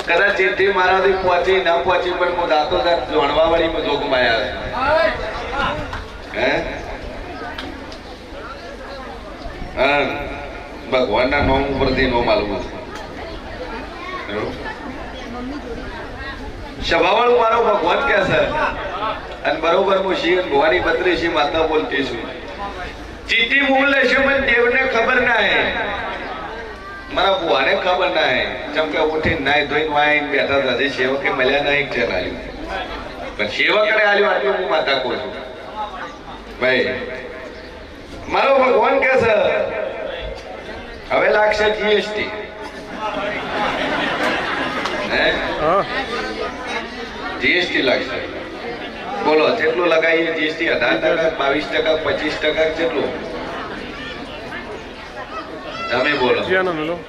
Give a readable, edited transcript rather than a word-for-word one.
કદાચ ચિઠ્ઠી મારાથી પહોંચી ના પહોંચી પણ હું દાતો દાત જોણવા વાળી જોગમાં આવ્યા હે હા ભગવાનના નામ ઉપરથી નો માલુમ સભાવાળું મારો ભગવાન કે છે અને બરોબર હું શિવ ભવાની બત્રીસી માતા બોલતી છું ચીઠી મોકલે છે મને દેવને ખબર ના હે મારા ભુવાને ખબર ના હે જેમ કે ઉઠી નાઈ ધોઈને વાઈને બેઠા હતા જે સેવકે મળ્યા ના એક ચેન આલ્યું પણ સેવકને આલ્યું આટલું હું માતા કહું છું ભાઈ મારો ભગવાન કે છે હવે લાગશે જીએસટી જીએસટી લાગશે બોલો કેટલું લગાવીએ જીએસટી 18%, 22%, 25% કેટલું તમે બોલો